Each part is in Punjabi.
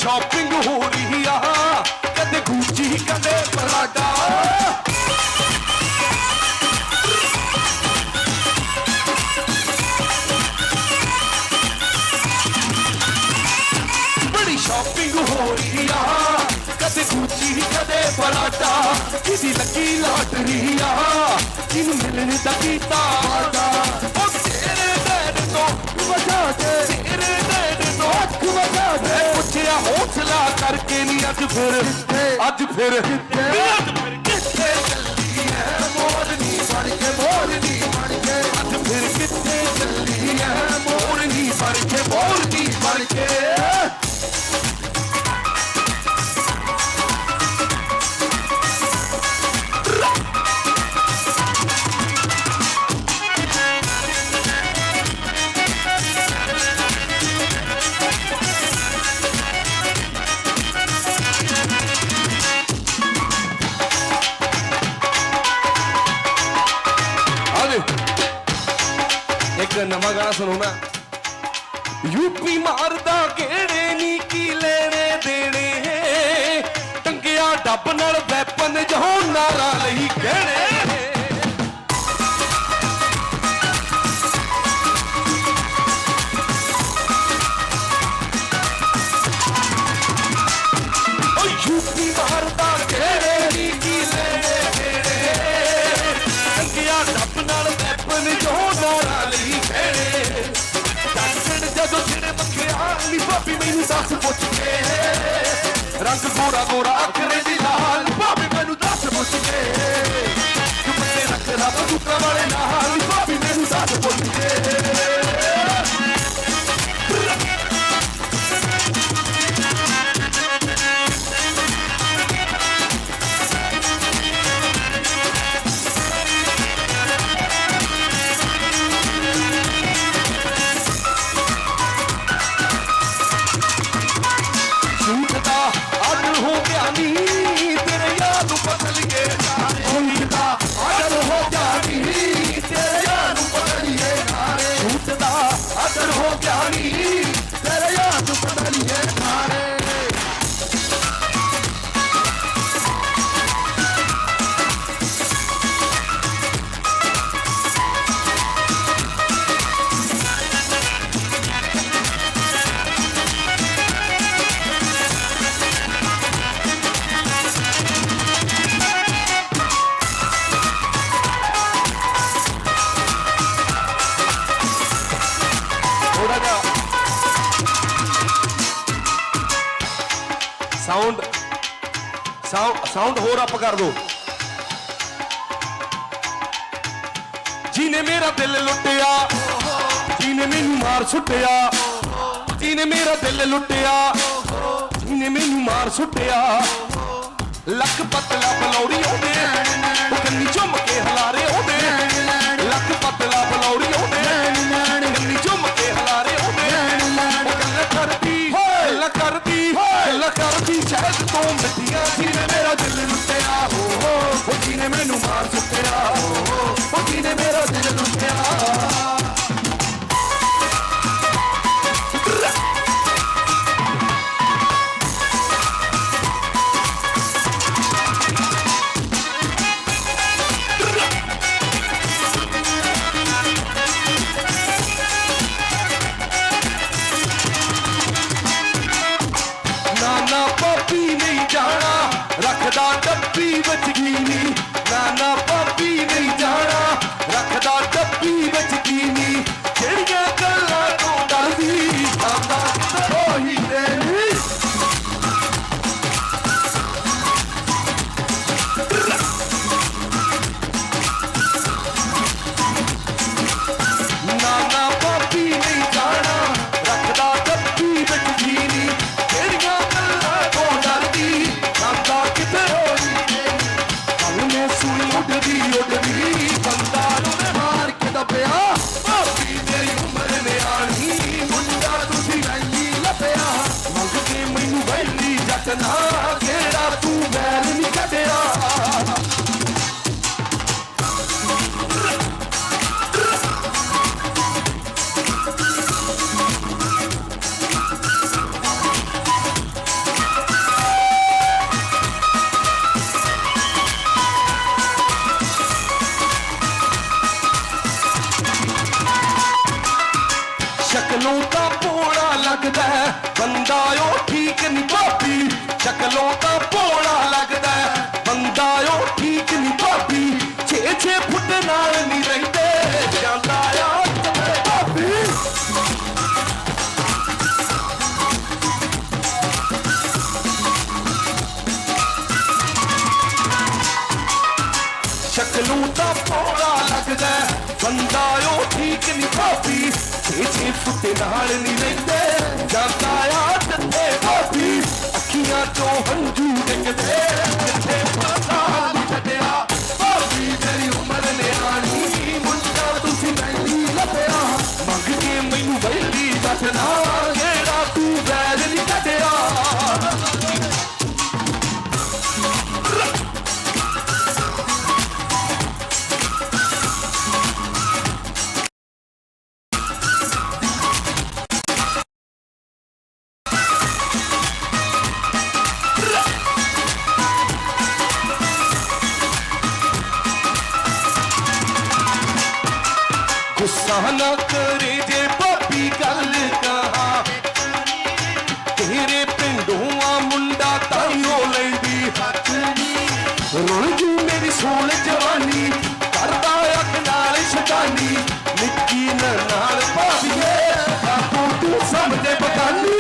शॉपिंग हो रही आ, कदे गुची कदे पराडा। बड़ी शॉपिंग हो रही आ, कदे गुची कदे पराडा। किसी लकी लॉटरी आ, किन मिलने दा कीता वादा। ओ तेरे डैड तो वजा दे, तेरे डैड तो अख वजा दे। पुछया हौसला करके नी अज फिर किथे चली है मोरनी बन के, मोरनी बन के। अज फिर किथे चली है मोरनी बन के, मोरनी बन के। एक नवा गाना सुनो ना। यूपी मारदा गेड़े नी की लेने देने, टंगिया डब नाल वैपन जहों नारा लही कहने। यूपी मारदा गेड़े नी की लेने देने, टंगिया डब नाल वैपन जहों नारा लही कहने। जदों छिड़े मखियाली भाभी मैनू दस पुछ के, रंग गोरा गोरा अखरे दी लाल भाभी मैनू दस पुछ के। दुपट्टे रखदा बंदूकां वाले नाल भाभी मैनू दस पुछ के। साउंड होर अप कर दो। जीने मेरा दिल लुटिया, जीने मैनू मार सुटिया। जीने मेरा दिल लुटिया, जीने मैनू मार सुटिया। लक पतला बलौरी ओदे, कन्नी झुम के हलारे ओदे। लक पतला बलौरी ओदे, कन्नी झुम के हलारे ओदे। गल्ला करदी शहद तो मिट्टियां। जीने मेरा दिल लुटिया, ओ जीने मैनू मार सुटिया। ओ जीने मेरा दिल लुटिया। नाना पापी नहीं जाना, रखदा डब्बी विच कीनी। नाना पापी नहीं जाना, रखदा डब्बी विच कीनी। जेड़ियां गल्लां तों डरदी आंदा ओही तेरी। नाना पापी नहीं जाना, रखदा डब्बी विच कीनी। जेड़ियां गल्लां तों डरदी आंदा किते होई तेरी। शक्लों का भोला लगदा है बंदा ओ ठीक नहीं भाभी शक्लों का भोला लगदा है बंदा ओ ठीक नहीं भाभी 6-6 फुट नाल नहीं रहिंदे जांदा आ भाभी शक्लों का भोला लगदा है बंदा ओ ठीक नहीं भाभी 6-6 फुट नाल नहीं रहिंदे जांदा आ टंडे भाभी अखियां चों हंझू डिगदे जिथे पता नहीं छड्डिया भाभी तेरी उमर नियाणी मुंडा तुसी मैली लभया मंग के मैनू बैली दसना जेड़ा तू वैर नहीं कढिया गुस्सा न करे जे भाभी गल कहा तेरे पिंडों आ मुंडा ताईओ लैंदी रुल जू मेरी सोल जवानी करदा अख नाल शैतानी निक्की नाल भाभीए आपो तू समझे बगानी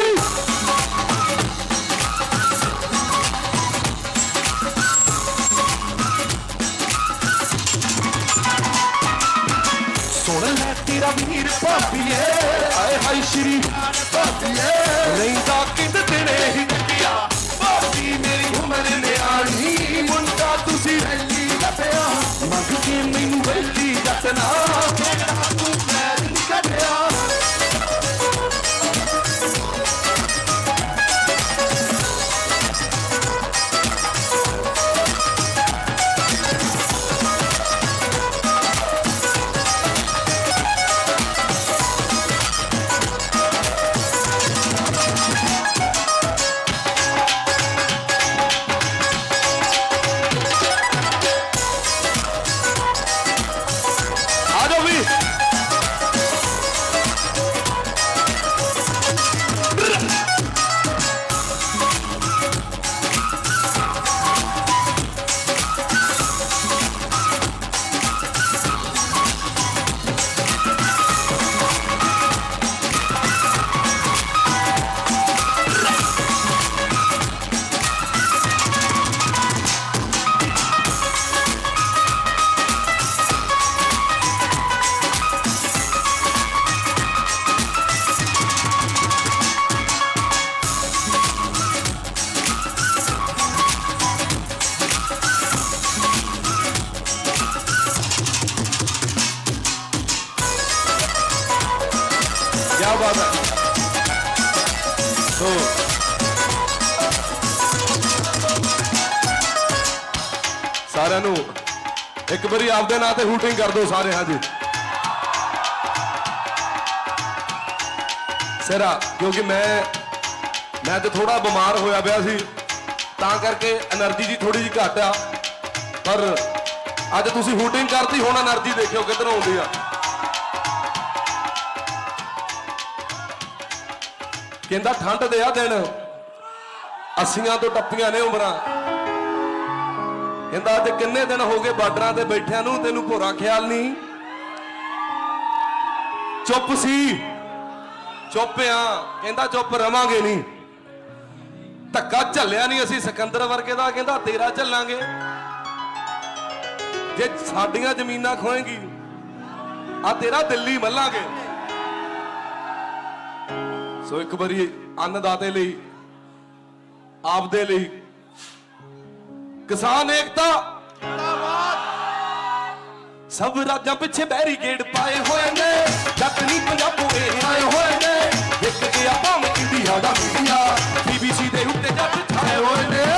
तेरा वीर भाभीए आए हाय श्री भाभीए रहिंदा किंद तेरे ही टकिया भाभी मेरी उमर नियाणी मुंडा तुसी रैली लभया मंग के मैनू बैली दसना जेड़ा तू पैर नहीं कढिया क्या बात है तो सारे नू एक बारी आपदे नां ते हूटिंग कर दो सारे हाँ जी सिरा क्योंकि मैं तो थोड़ा बीमार होया पिया सी तां करके एनर्जी जी थोड़ी जी घट आ पर अज तुसी हूटिंग करती हुण एनर्जी देखियो किधरों आउंदी आ कहता ठंड दे आ दिन 80 तो टप्पियां ने उमरां कहता अज किन्ने दिन हो गए बार्डरां ते बैठियां नूं तेनू भोरा ख्याल नहीं चुप सी चुप आ कहता चुप रवांगे नहीं धक्का झल्लिया नहीं असीं सिकंदर वर्गे दा कहता तेरा झल्लांगे जे साडियां जमीनां खोएगी आ तेरा दिल्ली मल्लांगे सो एक बारी अन्नदाते लई आपदे लई किसान एकता सब राजा पिछे बैरीकेड पाए हुए ने जट नहीं पंजाबों आए हुए ने एक गया भावें इंडिया दा मीडिया BBC दे उत्ते जट छाए हुए ने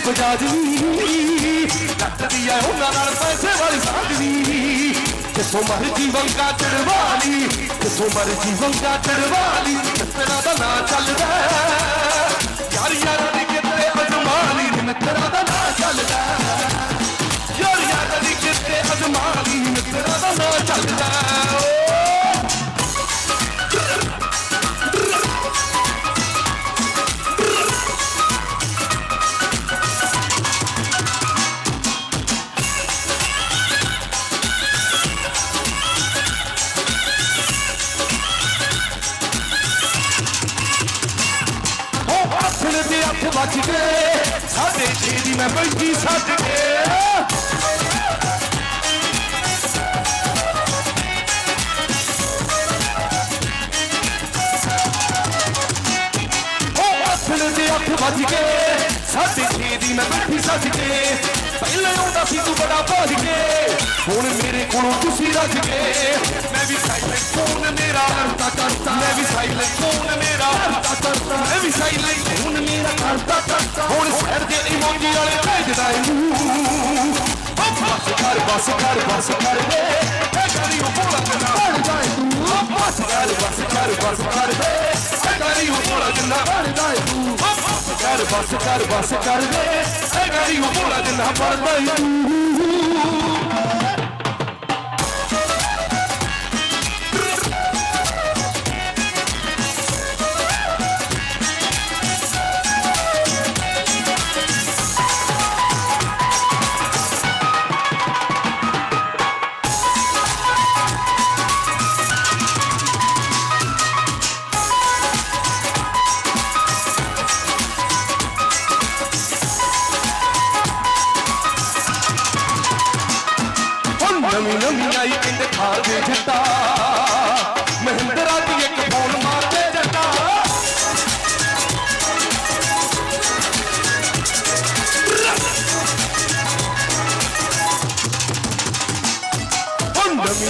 बजादनी लगती है उन्होंने पैसे वाली साधनी जिसों मर्जी वंगा चढ़वाली जिसों मर्जी वंगा चढ़वाली मित्रा दा ना चलदा यार यारा दी किते अजमाली मित्रा दा ना चलदा यार यारा दी किते अजमाली मित्रा दा ना चलदा बच गए साढ़े छे दी मैं बैठी सज के अठ बज गए साढ़े छे दी मैं बैठी सज के पहले आंदा सी तू बड़ा भज के हुण मेरे कोलों तुसी रज के मैं भी साइलेंट फोन मेरा करता करता मैं भी साइलेंट फोन मेरा करता करता मैं भी साइलेंट फोन मेरा करता करता हुण सैर दे इमोजी वाले भेजदा बस कर दे करी ओ बोला जन्ना बन जाए तू बस कर दे करी ओ बोला जन्ना बन जाए तू बस कर दे करी ओ बोला जन्ना बन जाए तू नवी आई पिंड खाल दे जट्टा महिंद्रा दी एक बोल मार दे जट्टा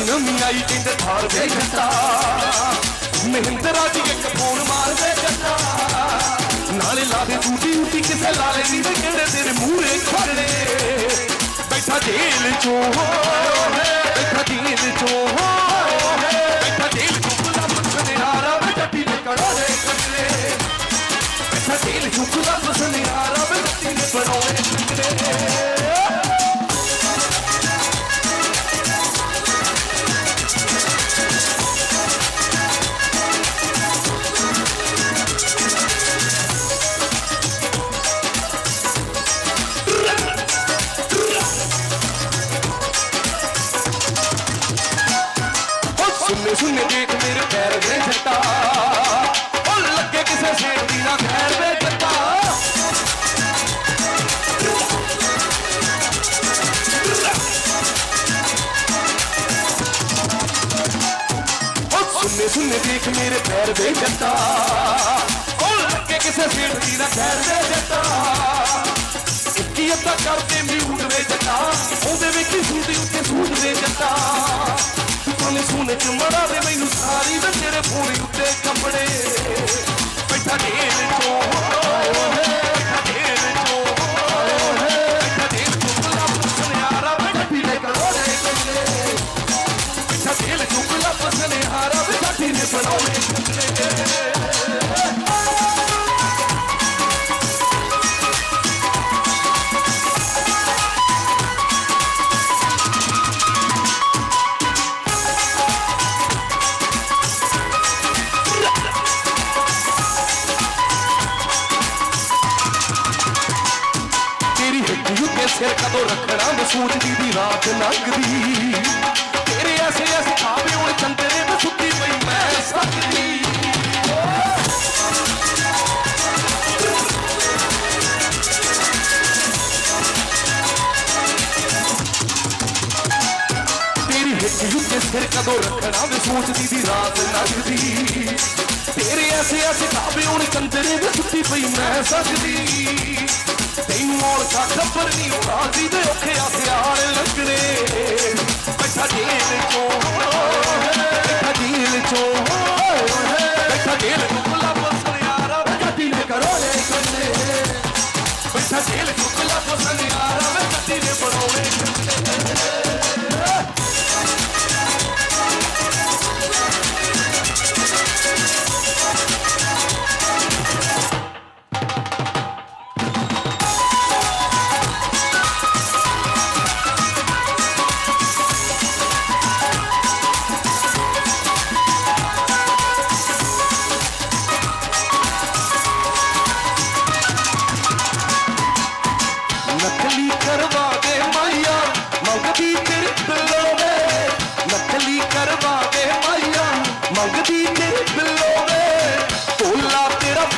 नवी आई पिंड खाल दे जट्टा महिंद्रा दी एक बोल मार दे जट्टा नाले ला दे टूटी टूटी किसे लाले नी केड़े तेरे मूहरे खड़े बैठा जेल चो बैठा जेल चो बैठा जेल चो गुलाब सुनियारा बेटी ने कड़ोरे कटरे बैठा जेल चो गुलाब सुनियारा बेटी ने कड़ोरे कटरे सुनने देख मेरे पैर दे जट्टा ओ लगे किसे सेठ दी ना खैर दे जट्टा ओ सुनने देख मेरे पैर दे जट्टा ओ लगे किसे सेठ दी ना खैर दे जट्टा की अदा करके म्यूट दे जट्टा ओदे विच सूदी उत्ते सूद दे जट्टा सोने चुमड़ा दे मैनू सारी वे तेरे पूरी उत्ते कपड़े बैठा जेल चो बैठा जेल चो बैठा जेल चो गुलाब सुनियारा बेटी ने कड़ोरे कटरे बैठा जेल चो गुलाब सुनियारा बेटी ने बनाओने कटरे सिर कदों रखना मैं सोचदी दी रात लंघदी तेरे ऐसे ऐसे खावे हुण चंदरे में सुती पई मैं सकदी तेरी हिट युके सिर कदों रखना मैं सोचदी दी रात लंघदी तेरे ऐसे ऐसे खावे हुण चंदरे में सुती पई मैं सकदी तेनू औरता खबर नहीं राजी दे औखे हथियार लगने बैठा जेल चो बैठा जेल चो बैठा जेल चो गुलाब सुनियारा बेटी ने कड़ोरे कटरे बैठा जेल चो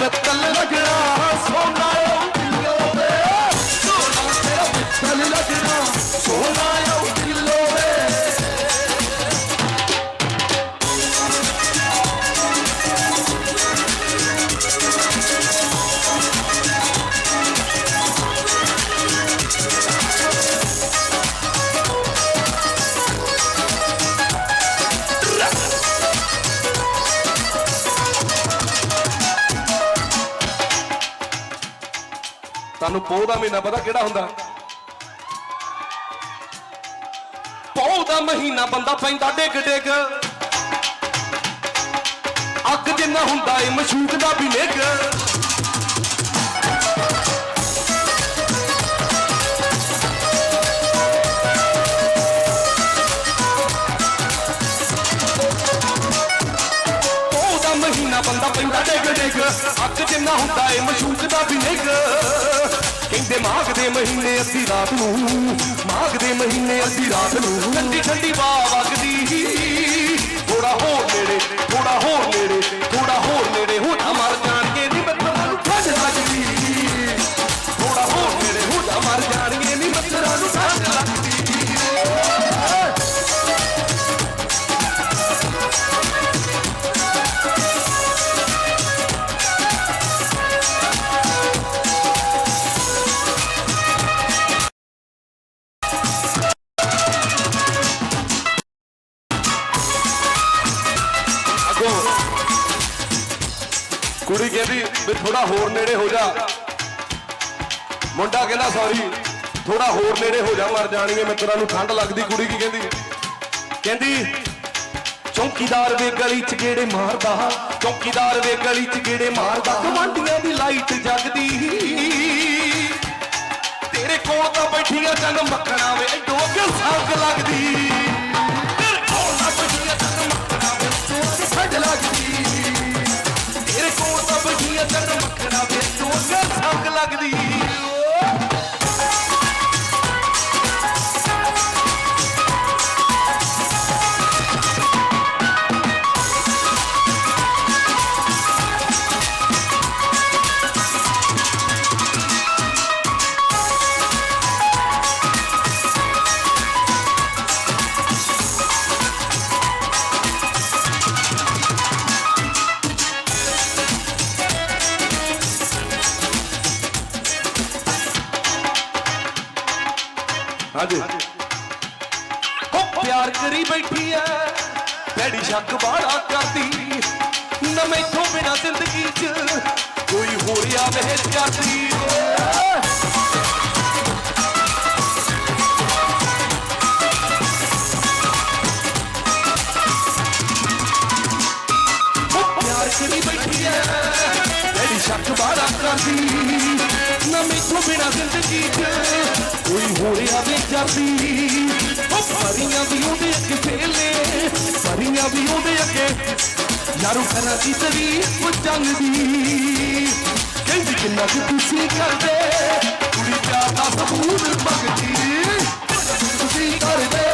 पित्तल लगना सोना किलो वे सोना तेरा पित्तल लगना सोना किलो वे ਤੁਹਾਨੂੰ ਪੋਹ ਦਾ ਮਹੀਨਾ ਪਤਾ ਕਿਹੜਾ ਹੁੰਦਾ ਪੋਹ ਦਾ ਮਹੀਨਾ ਬੰਦਾ ਪੈਂਦਾ ਡਿੱਗ ਡਿੱਗ ਅੱਗ ਜਿੰਨਾ ਹੁੰਦਾ ਏ ਮਸ਼ੂਕ ਦਾ ਵੀ ਨਿੱਘ ਪੋਹ ਦਾ ਮਹੀਨਾ ਬੰਦਾ ਪੈਂਦਾ ਡਿੱਗ ਡਿੱਗ ਅੱਗ ਜਿੰਨਾ ਹੁੰਦਾ ਏ ਮਸ਼ੂਕ ਦਾ ਵੀ ਨਿੱਘ ਕਹਿੰਦੇ ਮਾਘ ਦੇ ਮਹੀਨੇ ਅੱਧੀ ਰਾਤ ਨੂੰ ਮਾਘ ਦੇ ਮਹੀਨੇ ਅੱਧੀ ਰਾਤ ਨੂੰ ਠੰਡੀ ਠੰਡੀ ਹਵਾ ਵਗਦੀ ਥੋੜਾ ਹੋਰ ਨੇੜੇ ਥੋੜਾ ਹੋਰ ਨੇੜੇ ਥੋੜਾ ਹੋਰ ਨੇੜੇ ਹੋਣਾ ਮਰ ਜਾਣਗੇ ਨੀ ਬੱਤਰਾਂ ਨੂੰ ਠੰਡ ਲੱਗਦੀ ਥੋੜਾ ਹੋਰ ਨੇੜੇ ਹੋਣਾ ਮਰ ਜਾਣਗੇ ਨੀ ਬੱਤਰਾਂ ਨੂੰ ਠੰਡ ਲੱਗਦੀ ਕੁੜੀ ਕਹਿੰਦੀ ਵੀ ਥੋੜਾ ਹੋਰ ਨੇੜੇ ਹੋ ਜਾ ਮੁੰਡਾ ਕਹਿੰਦਾ ਸੌਰੀ ਥੋੜਾ ਹੋਰ ਨੇੜੇ ਹੋ ਜਾ ਮਰ ਜਾਣਗੇ ਮਿੱਤਰਾਂ ਨੂੰ ਠੰਡ ਲੱਗਦੀ ਕੁੜੀ ਕੀ ਕਹਿੰਦੀ ਕਹਿੰਦੀ ਚੌਕੀਦਾਰ ਵੇ ਗਲੀ ਚ ਗੇੜੇ ਮਾਰਦਾ ਚੌਕੀਦਾਰ ਵੇ ਗਲੀ ਚ ਗੇੜੇ ਮਾਰਦਾ ਗਵਾਂਢੀਆਂ ਦੀ ਲਾਈਟ ਜਗਦੀ ਤੇਰੇ ਕੋਲ ਤਾਂ ਬੈਠੀਆਂ ਚੰਨ ਮੱਖਣਾ ਵੇ ਐਡੋ ਅੱਗੇ ਸੰਗ ਲੱਗਦੀ ਤੇਰੇ ਕੋਲ ਤਾਂ ਬੈਠੀਆਂ ਚੰਨ ਮੱਖਣਾ ਵੇ ਐਡੋ ਅੱਗੇ ਸੰਗ ਲੱਗਦੀ ਤੇਰੇ ਕੋਲ ਤਾਂ ਬੈਠੀਆਂ ਚੰਨ ਮੱਖਣਾ ਵੇ ਐਡੋ ਅੱਗੇ ਸੰਗ ਲੱਗਦੀ ਹਾਂਜੀ ਪਿਆਰ ਕਰੀ ਬੈਠੀ ਐ ਡੈਡੀ ਸ਼ੱਕ ਬਾੜਾ ਕਰਦੀ ਨਾ ਮੈਥੋਂ ਬਿਨਾ ਜ਼ਿੰਦਗੀ 'ਚ ਕੋਈ ਹੋਰ ਆਵੇ ਕਰਦੀ ਪਿਆਰ ਕਰੀ ਬੈਠੀ ਐ ਡੈਡੀ ਸ਼ੱਕ ਬਾੜਾ ਕਰਦੀ ਨਾ ਮੈਥੋਂ ਬਿਨਾ ਜ਼ਿੰਦਗੀ 'ਚ ਕੋਈ ਹੋਰ ਆਵੇ ਕਰਦੀ ਪਰੀਆਂ ਵੀ ਉਹਦੇ ਅੱਗੇ ਫੇਲੇ ਪਰੀਆਂ ਵੀ ਉਹਦੇ ਅੱਗੇ ਯਾਰੋ ਕਰਾਂ ਦੀ ਤਰੀਫ ਚੰਗਦੀ ਕਹਿੰਦੀ ਕਿੰਨਾ ਕੁ ਤੁਸੀਂ ਕਰਦੇ ਕੁੜੀ ਪਿਆਰ ਦਾ ਸਬੂਤ ਮੰਗਦੀ ਤੁਸੀਂ ਕਰਦੇ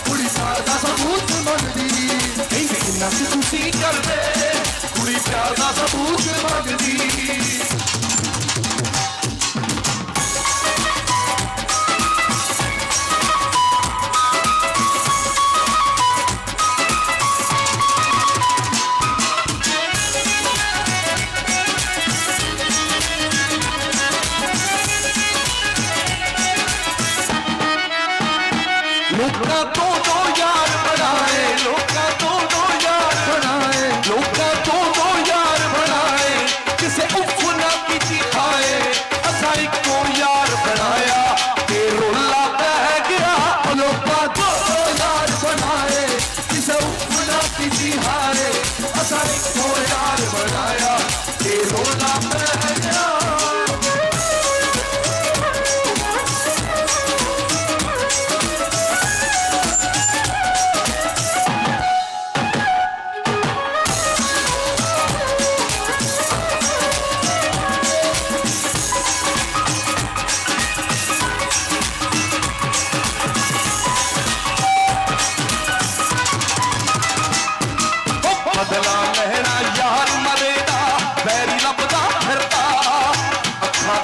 ਕੁੜੀ ਪਿਆਰ ਦਾ ਸਬੂਤ ਮੰਗਦੀ ਕਹਿੰਦੀ ਕਿੰਨਾ ਕੁ ਤੁਸੀਂ ਕਰਦੇ ਕੁੜੀ ਪਿਆਰ ਦਾ ਸਬੂਤ ਮੰਗਦੀ ਲੋਕਾਂ ਤੋਂ ਦੋ ਯਾਰ ਬਣਾਏ ਲੋਕਾਂ ਤੋਂ ਦੋ ਯਾਰ ਬਣਾਏ ਲੋਕਾਂ ਤੋਂ ਦੋ ਯਾਰ ਬਣਾਏ ਕਿਸੇ ਉੱਫ ਨਾ ਕੀਤੀ ਖਾਏ ਅਸਾਂ ਇੱਕੋ ਯਾਰ ਬਣਾਇਆ ਤੇ ਰੋਲਾ ਪੈ ਗਿਆ ਲੋਕਾਂ ਤੋਂ ਦੋ ਯਾਰ ਬਣਾਏ ਕਿਸੇ ਉੱਫ ਨਾ ਕੀਤੀ ਖਾਏ ਅਸਾਂ ਇੱਕੋ ਯਾਰ ਬਣਾਇਆ ਤੇ ਰੋਲਾ ਪੈ ਗਿਆ ਬਦਲਾ ਲੈਣਾ ਯਾਰ ਮਰੇ ਦਾ ਵੈਰੀ ਲੱਭਦਾ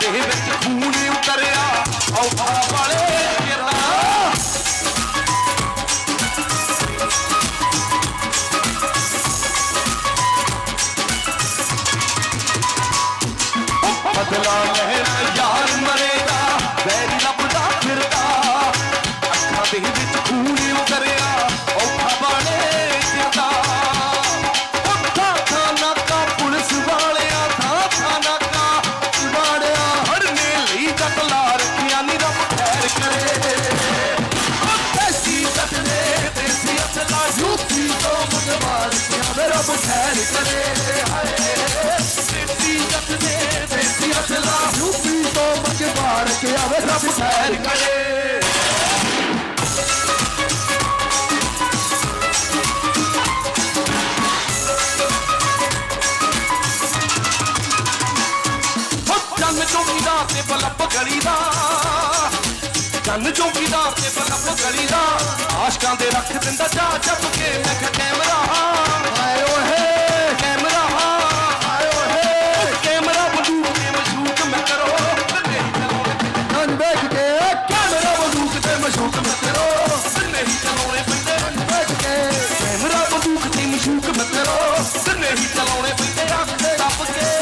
ਦੇ ਵਿੱਚ ਖੂਨ ਉਤਰਿਆ ਔਖਾ ਵਾਲੇ ਕਿਰਨਾ ਬਦਲਾ ਲੈਣਾ ਯਾਰ ਮਰੇਗਾ ਵੈਰੀ ਲੱਭਦਾ ਫਿਰਦਾ ਅੱਖਾਂ ਦੇ ਵਿੱਚ ਖੂਨ ਉਤਰਿਆ ਔਖਾ ਵਾਲੇ ਕਿਰਦਾ ਥਾਂ ਨਾਕਾ ਪੁਲਿਸ ਵਾਲਿਆਂ ਥਾਂ ਨਾਕਾ ਵਾੜਿਆ ਹੜਨੇ ਲਈ ਜੱਟ ਲਾ ਰੱਖਿਆ ਨੀ ਰੱਬ ਖੈਰ ਕਰੇ ਦੇਸੀ ਜੱਟ ਨੇ ਦੇਸੀ ਅਸਲਾ ਯੂਪੀ ਤੋਂ ਮਗਵਾਰ ਕਿਆ ਵੇ ਰੱਬ ਖੈਰ ਕਰੇ ਹਾਏ ਦੇਸੀ ਜੱਟ ਨੇ ਦੇਸੀ ਅਸਲਾ ਯੂਪੀ ਤੋਂ ਮਗਵਾਰ ਕਿਆ ਵੇ ਰੱਬ ਖੈਰ ਕਰੇ ਚੌਕੀਦਾਰ ਤੇ ਬਲੱਪ ਗਲੀ ਦਾ ਜਨ ਚੌਕੀਦਾਰ ਤੇ ਬਲੱਪ ਗਲੀ ਦਾ ਆਸ਼ਕਾਂ ਦੇ ਰੱਖ ਦਿੰਦਾ ਜਾ ਚੱਪ ਕੇ ਮੈਂ ਕਿਹਾ ਕੈਮਰਾ ਆਏ ਓਏ ਕੈਮਰਾ ਆਏ ਓਏ ਕੈਮਰਾ ਬੰਦੂਕ ਤੇ ਮਸ਼ੂਕ ਮੈਂ ਕਰੋ ਨਹੀਂ ਚਲਾਉਣੇ ਨਨ ਵੇਖ ਕੇ ਕੈਮਰਾ ਬੰਦੂਕ ਤੇ ਮਸ਼ੂਕ ਮੈਂ ਕਰੋ ਨਹੀਂ ਚਲਾਉਣੇ ਪੈਂਦੇ ਵੇਖ ਕੇ ਕੈਮਰਾ ਬੰਦੂਕ ਤੇ ਮਸ਼ੂਕ ਮੈਂ ਕਰੋ ਨਹੀਂ ਚਲਾਉਣੇ ਪੈਂਦੇ ਅੱਖ ਤੇ ਟੱਪ ਕੇ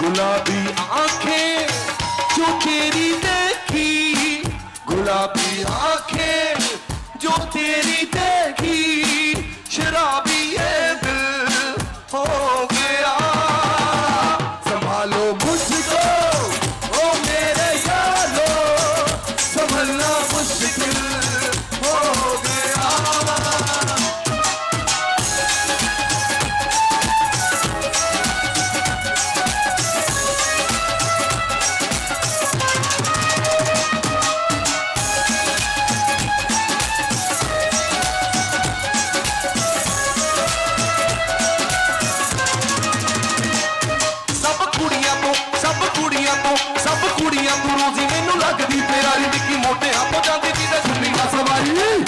गुलाबी आंखें जो तेरी देखी गुलाबी आंखें जो तेरी देखी शराबी ये दिल हो गया संभालो मुझको ओ मेरे यारो संभलना मुश्किल हो गया ਸਭ ਕੁੜੀਆਂ ਤੋਂ ਰੋਜ਼ੀ ਮੈਨੂੰ ਲੱਗਦੀ ਤੇਰਾਰੀ ਨਿੱਕੀ ਮੋਟਿਆਂ ਤੋਂ ਜਾਂਦੀ ਦੀ ਤੇ ਸੁਣੀ ਨਾ ਸਵਾਰੀ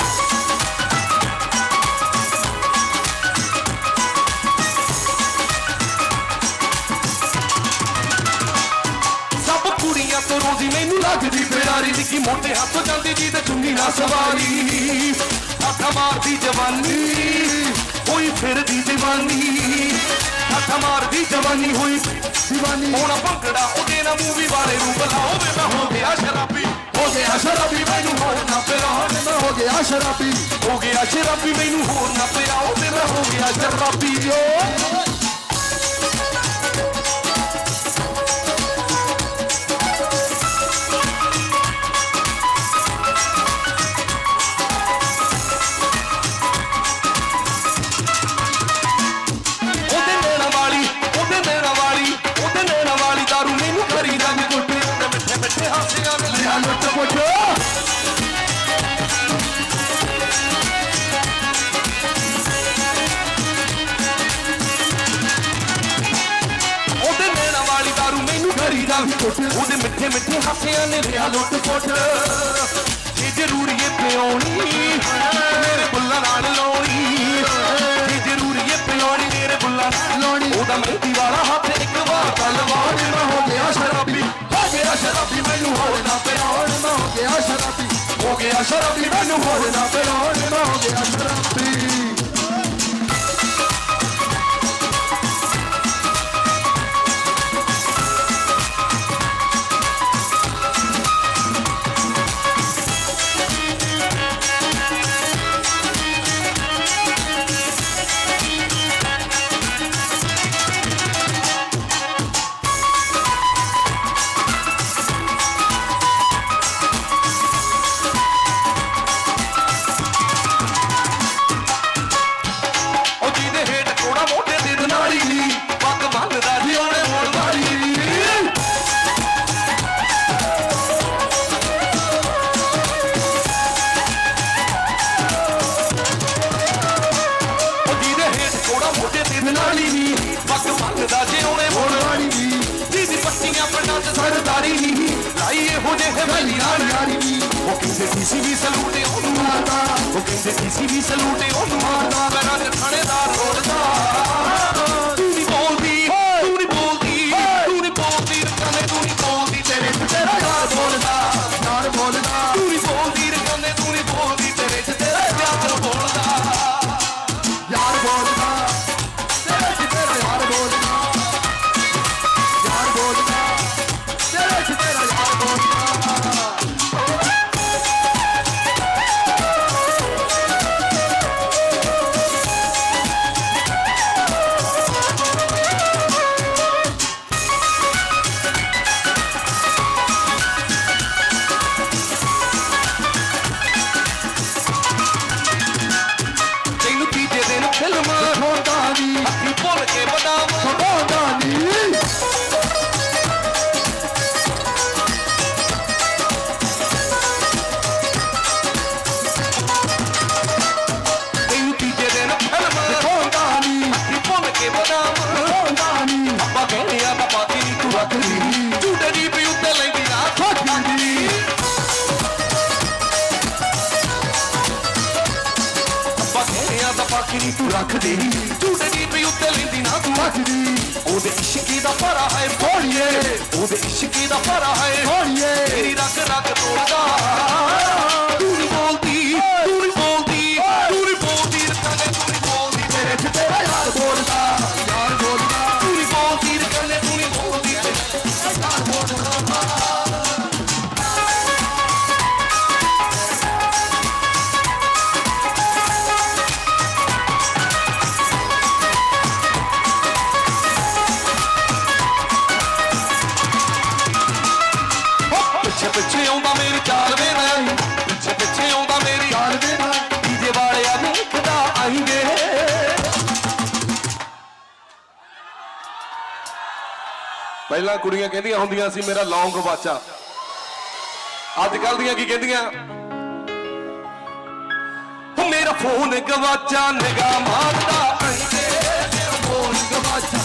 ਸਭ ਕੁੜੀਆਂ ਤੋਂ ਰੋਜ਼ੀ ਮੈਨੂੰ ਲੱਗਦੀ ਤੇਰਾਰੀ ਨਿੱਕੀ ਮੋਟਿਆਂ ਤੋਂ ਜਾਂਦੀ ਦੀ ਤੇ ਸੁਣੀ ਨਾ ਸਵਾਰੀ ਹੱਥ ਮਾਰਦੀ ਜਵਾਨੀ ਹੋਈ ਫਿਰਦੀ ਦੀਵਾਨੀ ਹੱਥ ਮਾਰਦੀ ਜਵਾਨੀ ਹੋਈ दीवानी होना भंगड़ा ओदे ना मूवी वाले रू बुलाओ वे मैं हो गया शराबी मैनू होर ना पिलाओ मैं हो गया शराबी मैनू होर ना पिलाओ वे मैं हो गया शराबी ਉਹਦੇ ਮਿੱਠੇ ਮਿੱਠੇ ਹਾਸਿਆਂ ਨੇ ਲਿਆ ਲੁੱਟ ਪੁੱਟ ਜੇ ਜ਼ਰੂਰੀ ਏ ਪਿਆਉਣੀ ਮੇਰੇ ਬੁੱਲਾਂ ਨਾਲ ਲਾਉਣੀ ਜੇ ਜ਼ਰੂਰੀ ਏ ਪਿਆਉਣੀ ਮੇਰੇ ਬੁੱਲਾਂ ਨਾਲ ਲਾਉਣੀ ਉਹਦਾ ਮਹਿੰਦੀ ਵਾਲਾ ਹੱਥ ਇੱਕ ਵਾਰ ਤਲਵਾਰ ਮੈਂ ਹੋ ਗਿਆ ਸ਼ਰਾਬੀ ਮੈਨੂੰ ਹੋਰ ਨਾ ਪਿਆਉਣ ਮੈਂ ਹੋ ਗਿਆ ਸ਼ਰਾਬੀ ਮੈਨੂੰ ਹੋਰ ਨਾ ਪਿਆਉਣ ਮੈਂ ਹੋ ਗਿਆ ਸ਼ਰਾਬੀ ਇੱਥੇ ਵੈਲੀਆਂ ਯਾਰੀ ਉਹ ਕਹਿੰਦੇ TCB ਸਲੂਟ ਉਹਨੂੰ ਮਾਰਦਾ ਉਹ ਕਹਿੰਦੇ TCB ਸਲੂਟ ਉਹਨੂੰ ਮਾਰਦਾ ਮੇਰਾ ਥਾਣੇਦਾਰ ਰੋੜਦਾ ਤੂੰ ਨਹੀਂ ਬੋਲਦੀ ਤੂੰ ਨਹੀਂ ਬੋਲਦੀ ਤੂੰ ਨਹੀਂ ਬੋਲਦੀ ਰਕਾਨੇ ਤੂੰ ਨਹੀਂ ਬੋਲਦੀ ਤੇਰੇ ਚ ਤੇਰਾ ਯਾਰ ਬੋਲਦਾ ਤੂੰ ਨਹੀਂ ਬੋਲਦੀ ਰਕਾਨੇ ਤੂੰ ਨਹੀਂ ਬੋਲਦੀ ਤੇਰੇ ਚ ਤੇਰਾ ਯਾਰ ਬੋਲਦਾ ਯਾਰ ਬੋਲਦਾ ਤੇਰੇ ਚ ਤੇਰਾ ਯਾਰ ਬੋਲਦਾ ਯਾਰ ਬੋਲਦਾ ਤੇਰੇ ਚ ਤੇਰਾ ਯਾਰ ਬੋਲਦਾ ਤੂੰ ਰੱਖਦੀ ਝੂਟੇ ਦੀ ਪਈ ਉੱਤੇ ਲੈਂਦੀ ਨਾ ਤੂੰ ਰੱਖਦੀ ਉਹਦੇ ਇਸ਼ਕੀ ਦਾ ਭਰਾ ਹੈ ਫੋੜੀਏ ਉਹਦੇ ਇਸ਼ਕੀ ਦਾ ਭਰਾ ਹੈ ਫੋੜੀਏ ਤੇਰੀ ਰੱਖ ਰੱਖ ਤੋੜਦਾ ਤੂੰ ਨਹੀਂ ਬੋਲਦੀ ਤੂੰ ਨਹੀਂ ਬੋਲਦੀ ਤੂੰ ਨਹੀਂ ਬੋਲਦੀ ਰਕਾਨੇ ਤੂੰ ਨਹੀਂ ਬੋਲਦੀ ਤੇਰੇ ਚ ਤੇਰਾ ਯਾਰ ਬੋਲਦਾ ਤੂੰ ਨਹੀਂ ਬੋਲਦੀ ਰਕਾਨੇ ਤੂੰ ਨਹੀਂ ਬੋਲਦੀ ਤੇਰੇ ਯਾਰ ਬੋਲਦਾ ਪਿੱਛੇ ਆਉਂਦਾ ਮੇਰੀ ਚਾਲ ਵੇ ਮੈਂ ਪਿੱਛੇ ਆਉਂਦਾ ਮੇਰੀ ਚਾਲ ਵੇ ਮੈਂ ਡੀਜੇ ਵਾਲਿਆ ਵੇਖਦਾ ਆਈਂਗੇ ਪਹਿਲਾਂ ਕੁੜੀਆਂ ਕਹਿੰਦੀਆਂ ਹੁੰਦੀਆਂ ਸੀ ਮੇਰਾ ਲੌਂਗ ਗਵਾਚਾ ਅੱਜ ਕੱਲ ਦੀਆਂ ਕੀ ਕਹਿੰਦੀਆਂ ਮੇਰਾ ਫੋਨ ਗਵਾਚਾ ਨਿਗਾਹ ਮਾਰਦਾ ਆਈਂਗੇ ਮੇਰਾ ਫੋਨ ਗਵਾਚਾ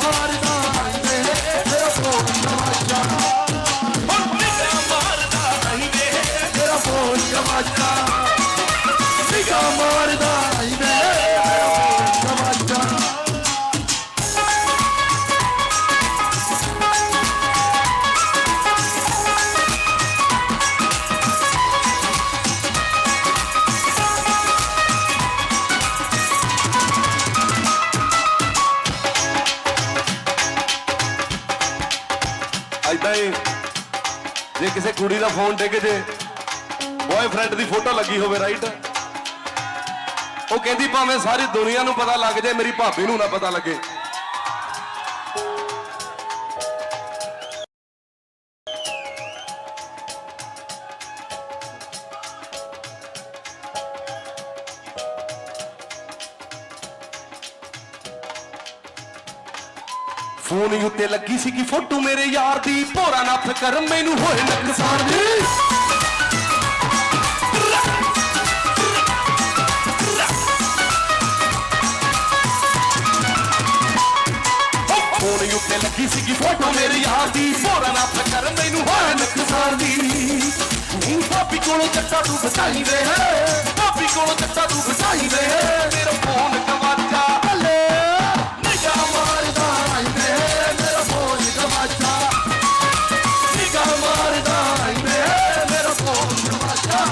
ਮਾਰਦਾ ਆਈਂਗੇ ਮੇਰਾ ਫੋਨ ਗਵਾਚਾ ਫੋਨ ਗਵਾਚਾ ਨਿਗਾਹ ਮਾਰਦਾ ਆਈਂਦੇ ਗਵਾਚਾ ਏਦਾਂ ਹੀ ਜੇ ਕਿਸੇ ਕੁੜੀ ਦਾ ਫੋਨ ਡਿੱਗ ਜੇ ਬॉयਫ੍ਰੈਂਡ ਦੀ ਫੋਟੋ ਲੱਗੀ ਹੋਵੇ ਰਾਈਟ ਉਹ ਕਹਿੰਦੀ ਭਾਵੇਂ ਸਾਰੀ ਦੁਨੀਆ ਨੂੰ ਪਤਾ ਲੱਗ ਜਾਏ ਮੇਰੀ ਭਾਬੀ ਨੂੰ ਨਾ ਪਤਾ ਲੱਗੇ ਫੋਨ ਉੱਤੇ ਲੱਗੀ ਸੀ ਕਿ ਫੋਟੋ ਮੇਰੇ ਯਾਰ ਦੀ ਭੋਰਾ ਨੱਥ ਕਰ ਮੈਨੂੰ ਹੋਏ ਨੁਕਸਾਨ ਦੀ ਫੋਨ ਉੱਤੇ ਲੱਗੀ ਸੀ ਕਿ ਫੋਟੋ ਮੇਰੇ ਯਾਰ ਦੀ ਭੋਰਾ ਨੱਥ ਕਰ ਮੈਨੂੰ ਹੋਏ ਨੁਕਸਾਨ ਦੀ ਨੀ ਭਾਬੀ ਕੋਲੋਂ ਚੱਟਾ ਤੂੰ ਬਚਾਈ ਵੇ ਭਾਬੀ ਕੋਲੋਂ ਚੱਟਾ ਤੂੰ ਬਚਾਈ ਵੇ ਮੇਰਾ ਫੋਨ ਗਵਾਚਾ ਨਿਗਾਹ ਮਾਰਦਾ ਆਈਂਦੇ ਮੇਰਾ ਫੋਨ ਗਵਾਚਾ ਨਿਗਾਹ ਮਾਰਦਾ ਆਈਂਦੇ ਮੇਰਾ ਫੋਨ ਗਵਾਚਾ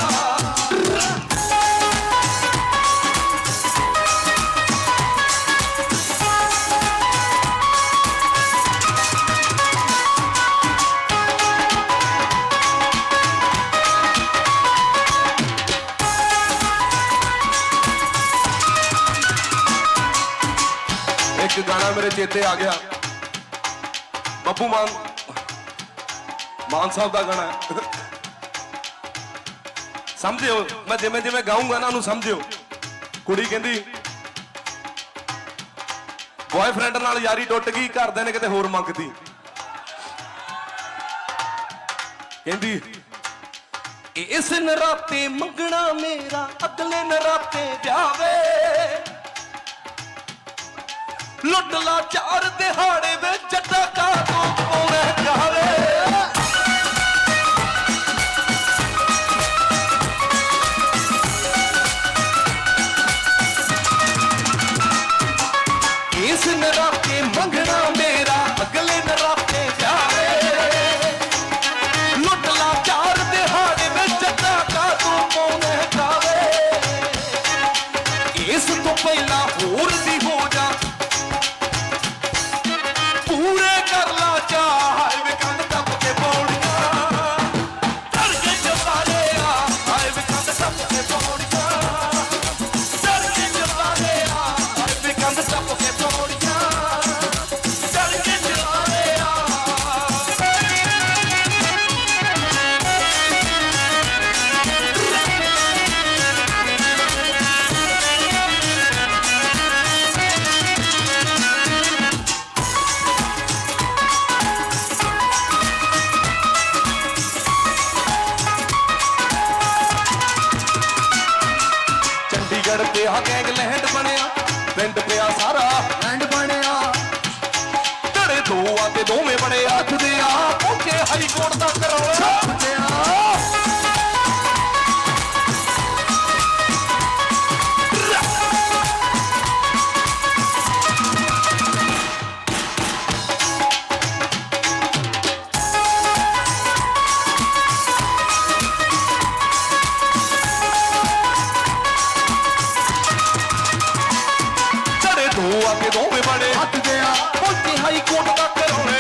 एक गाना मेरे चेते आ गया ਬੱਬੂ ਮਾਨ ਸਾਹਿਬ ਦਾ ਗਾਣਾ ਸਮਝਿਓ ਮੈਂ ਜਿਵੇਂ ਜਿਵੇਂ ਗਾਉਂਗਾ ਨਾ ਉਹਨੂੰ ਸਮਝਿਓ ਕੁੜੀ ਕਹਿੰਦੀ ਬॉयਫ੍ਰੈਂਡ ਨਾਲ ਯਾਰੀ ਟੁੱਟ ਗਈ ਘਰਦਿਆਂ ਨੇ ਕਿਤੇ ਹੋਰ ਮੰਗਦੀ ਕਹਿੰਦੀ ਇਸ ਨਰਾਤੇ ਮੰਗਣਾ ਮੇਰਾ ਅਗਲੇ ਨਰਾਤੇ ਜਾਵੇ ਲੁੱਟ ਲਾ ਚਾਰ ਦਿਹਾੜੇ ਵਿੱਚ ਜੱਟਾ ਕਾ ਤੋਂ ਪਾਉਣਾ ਜਾਵੇ ਪਹਿਲਾਂ ਹੋਰ ਦੀ ਹੋ ਜਾ ਪੂਰੇ ਕਰ ਲਾ ਚਾਹ ਵੇ ਕੰਧ ਟੱਪ ਕੇ ਪੌੜੀਆਂ ਚੜ ਕੇ ਚਲਾ ਲਿਆ ਹਾਏ ਵੇ ਕੰਧ ਟੱਪ ਕੇ ਪੌੜੀਆਂ ਚੜ ਕੇ ਚਲਾ ਲਿਆ ਹਾਏ ਵੇ ਕੰਧ ਟੱਪ ਕੇ ਪੌੜੀਆਂ ਚੜ ਕੇ ਚਲਾ ਲਿਆ ਚੰਡੀਗੜ੍ਹ ਤੇ ਆ ਗੈਂਗਲੈਂਡ ਬਣਿਆ ਪਿੰਡ ਪਿਆ ਸਾਰਾ ਐਂਡ ਬਣਿਆ ਧੜੇ ਦੋ ਆ ਤੇ ਦੋਵੇਂ ਬੜੇ ਆਖਦੇ ਆ ਪਹੁੰਚੇ ਹਾਈ ਕੋਰਟ ਦਾ ਕਰੌੜਾ ਛੱਡਿਆ ਧੜੇ ਦੋ ਆ ਤੇ ਦੋਵੇਂ ਬੜੇ ਹੱਥ ਗਿਆ ਪਹੁੰਚੇ ਹਾਈ ਕੋਰਟ ਦਾ ਕਰੌੜੇ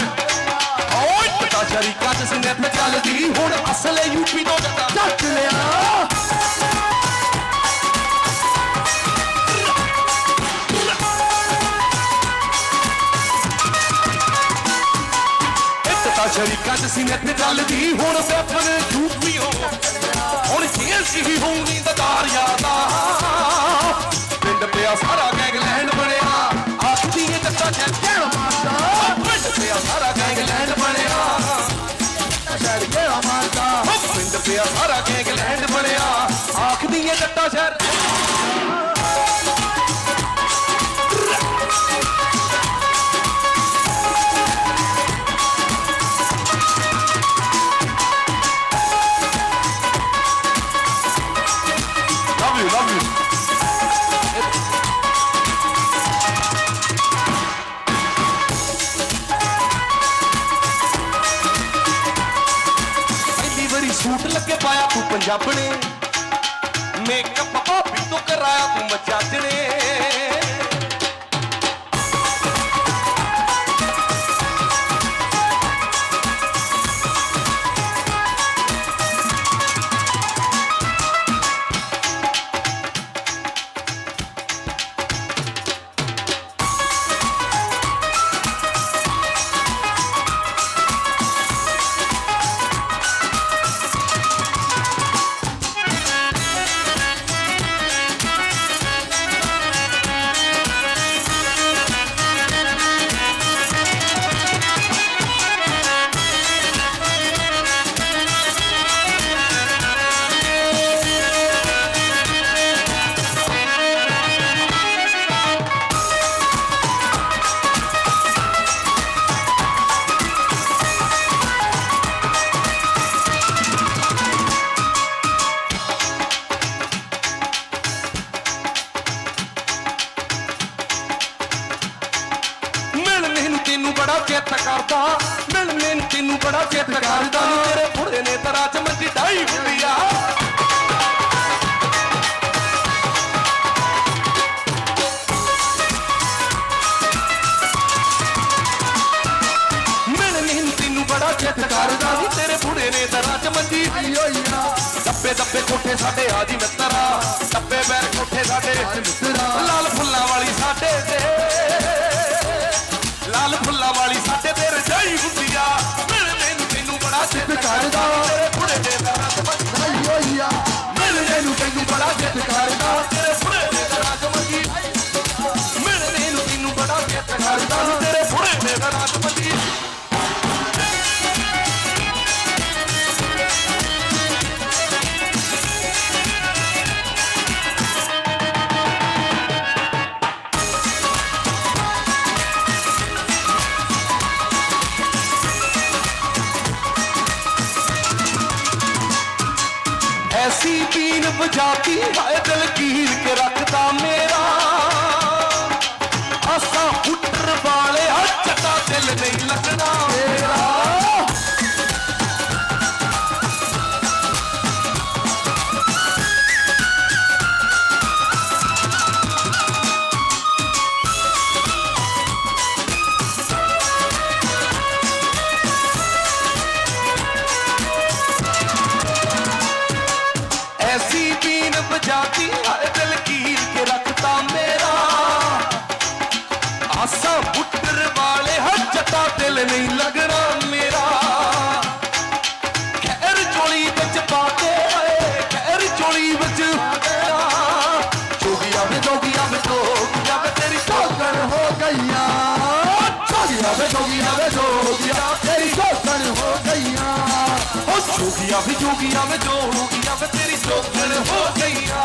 ਓਏ ਪਤਾ ਸ਼ਰੀਕਾਂ ਚ ਸਨੈਪ ਚੱਲਦੀ ਹੁਣ ਅਸਲ ਯੂਪੀ ਤੋਂ ਜੱਟਾ ਚੱਕ ਲਿਆ ਇੱਕ ਤਾਂ ਸ਼ਰੀਕਾਂ ਚ ਸਨੈਪ ਚੱਲਦੀ ਹੁਣ ਸੈਫਨ ਯੂਪੀਓ ਹੁਣ ਜੇਲ੍ਹ ਚ ਹੀ ਹੋਣੀ ਦਦਾਰ ਯਾਦਾ ਪਿੰਡ ਪਿਆ ਸਾਰਾ ਗੈਂਗਲੈਂਡ ਬਣਿਆ ਆਖਦੀ ਏ ਜੱਟਾ ਕਿਹੜਾ ਮਾਰਦਾ ਪਿੰਡ ਪਿਆ ਸਾਰਾ ਗੈਂਗਲੈਂਡ ਬਣਿਆ ਸ਼ਹਿਰ ਕਿਹੜਾ ਮਾਰਦਾ ਪਿੰਡ ਪਿਆ ਸਾਰਾ ਗੈਂਗਲੈਂਡ ਬਣਿਆ ਆਖਦੀ ਏ ਜੱਟਾ ਸ਼ਹਿਰ love you ਪਹਿਲੀ ਵਾਰੀ ਸੂਟ ਲੱਗੇ ਪਾਇਆ ਤੂੰ ਪੰਜਾਬਣੇ ਮੇਕਅਪ ਭਾਬੀ ਤੋਂ ਕਰਾਇਆ ਤੂੰ ਮਚਾਚਣੇ ਬੜਾ ਚਿੱਤ ਕਰਦਾ ਮਿਲਣੇ ਨੂੰ ਤੈਨੂੰ ਬੜਾ ਚਿੱਤ ਕਰਦਾ ਤੇਰੇ ਬੁੜੇ ਨੇ ਤਰਾ ਚ ਮੰਜੀ ਢਾਈ ਹੁੰਦੀ ਆ ਮਿਲਣੇ ਨੂੰ ਤੈਨੂੰ ਬੜਾ ਚਿੱਤ ਕਰਦਾ ਤੇਰੇ ਬੁੜੇ ਨੇ ਤਰਾ ਚ ਮੰਜੀ ਢਾਈ ਹੋਈ ਆ ਦੱਬੇ ਦੱਬੇ ਕੋਠੇ ਸਾਡੇ ਆਦੀ ਮਿੱਤਰਾ ਦੱਬੇ ਬੈਰ ਕੋਠੇ ਸਾਡੇ ਲਾਲ ਫੁੱਲਾਂ ਵਾਲੀ ਸਾਡੇ ਤੇ ਲਾਲ ਫੁੱਲਾਂ ਵਾਲੀ ਸਾਡੇ ਤੇ ਰਜਾਈ ਹੁੰਦੀ ਆ ਮਿਲਣੇ ਨੂੰ ਤੈਨੂੰ ਬੜਾ ਚਿੱਤ ਕਰਦਾ ਤੇਰੇ ਬੁੜੇ ਦੇ ਦਰਾਂ ਚ ਮੰਜੀ ਹੋਈ ਆ ਮਿਲਣੇ ਨੂੰ ਤੈਨੂੰ ਬੜਾ ਚਿੱਤ ਕਰਦਾ ਤੇਰੇ ਬੁੜੇ ਦੇ ਦਰਾਂ ਚ ਮੰਜੀ ਮਿਲਣੇ ਨੂੰ ਤੈਨੂੰ ਬੜਾ ਚਿੱਤ ਕਰਦਾ ਤੇਰੇ ਬੁੜੇ ਦੇ ਦਰਾਂ ਚ ਮੰਜੀ ऐसी बीन बजाती है दिल कीर के रखता मेरा आसा फुटर वाले चटा दिल नहीं लगना मेरा बीन बजाती हाय दिल कील के रखता मेरा आसा बुटर वाले हर जटा दिल नहीं लगना मेरा खैर चोली बच पाते खैर चोली बच जोगिया में जोगिया में जोगिया में तेरी शौकन हो गईया जोगिया वे जोगिया वे जोगिया तेरी शौकन हो गईया ओ जोगिया में जोगिया में जोगिया में तेरी शौकन हो गईया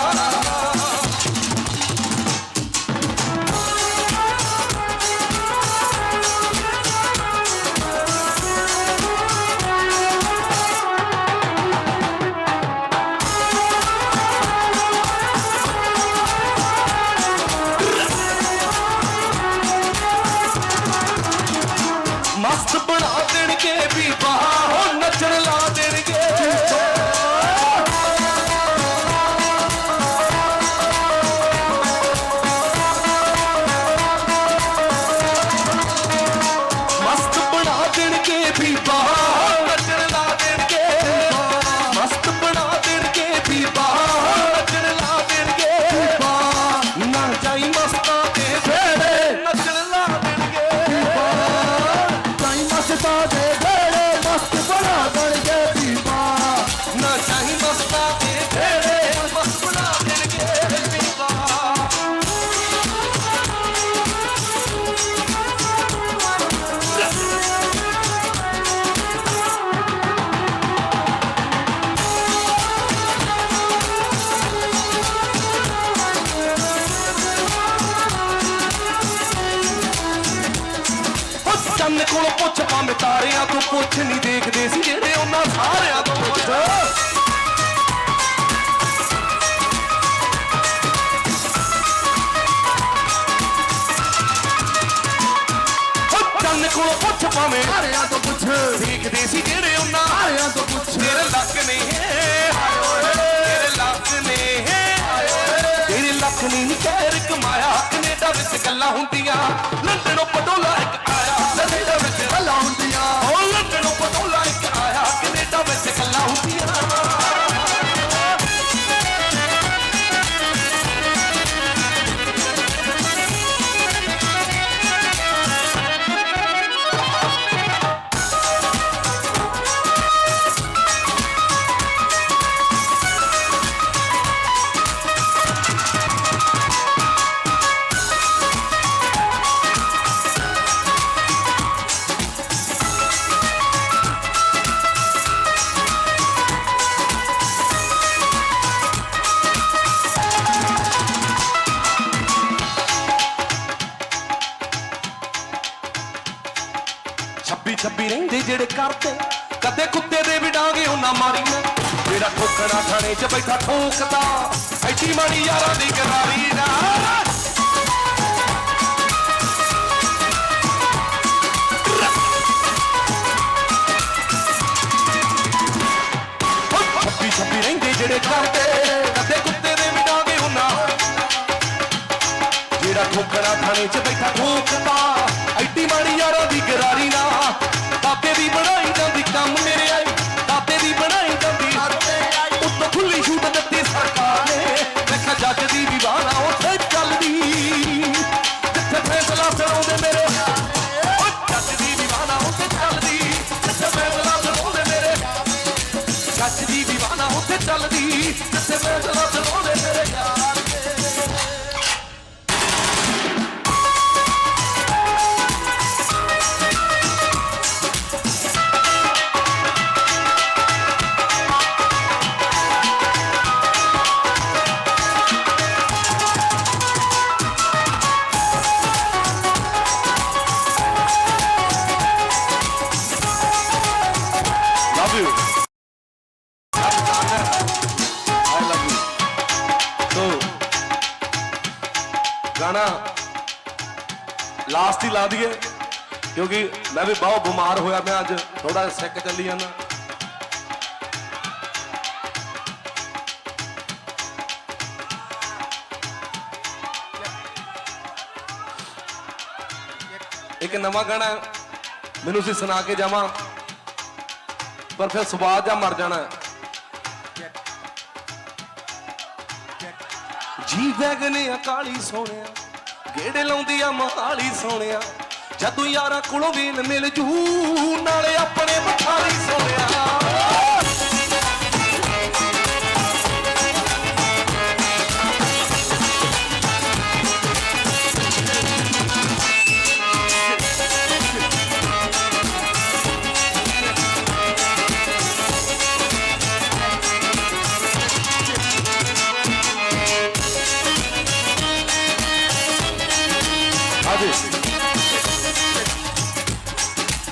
मस्त बना देंगे भी बाहर नचन ला देंगे मस्त बना देंगे भी बाहर नचन ला देंगे मस्त बना देंगे भी बाहर नचन ला देंगे ना जाई मस्ता के फेरे नचन ला देंगे मस्ता दे भेड़े मस्त बना देंगे बीबा ना चाही मस्ता दे भेड़े मस्त बना देंगे बीबा चंद को पुछ भावे तारिया तू पुछ नहीं देखते सी जेड़े उन्हां सारिया तो पुछ चंद को पुछ भावे तारिया तो पुछ देखते सी जेड़े उन्हां तारिया तो पुछ तेरे लक ने तेरे लक ने तेरे लक ने नी कहर कमाया कनेडा विच गल्लां हुंदियां लंडनों पटोला एक आया कनेडा विच गल्लां हुंदियां ओ लंडनों पटोला एक आया कनेडा विच गल्लां हुंदियां छब्बी रहिंदे जेड़े करते कदे कुत्ते दे भी डांगे उन्हां मारीना जेड़ा ठोकना थाने च बैठा ठोकदा ऐसी माड़ी यारां दी करारी ना छब्बी रहिंदे जेड़े करते कदे कुत्ते दे भी डांगे उन्हां जेड़ा ठोकना थाने च बैठा ठोकदा ऐसी माड़ी यारां दी करारी ना दाते दी बनाई जाती कम मेरे आई दाते दी बनाई जाती उत्तों खुली छूट दिती सरकार ने देखा जज दी भी वाला उत्थे चलदी जिथे फैसला सुनाउंदे मेरे जज दी भी वाला उत्थे चलदी जिथे फैसला सुनाउंदे मेरे जज दी भी वाला उत्थे चलदी जिथे फैसला सुनाउंदे मेरे यार गाना लास्ट ही ला दिए क्योंकि मैं भी बहुत बीमार होया मैं अज थोड़ा सिक चली जाना एक नवा गाना मैनू सी सुना के जावा पर फिर स्वाद जा मर जाना ਜੀ ਵੈਗਨ ਆ ਕਾਲੀ ਸੋਹਣਿਆ ਗੇੜੇ ਲਾਉਂਦੀ ਆ ਮਹਾਲੀ ਸੋਹਣਿਆ ਜਦੋਂ ਯਾਰਾਂ ਕੋਲੋਂ ਵੇਲ ਮਿਲ ਜੂ ਨਾਲੇ ਆਪਣੇ ਮਠਾਲੀ ਸੋਹਣਿਆ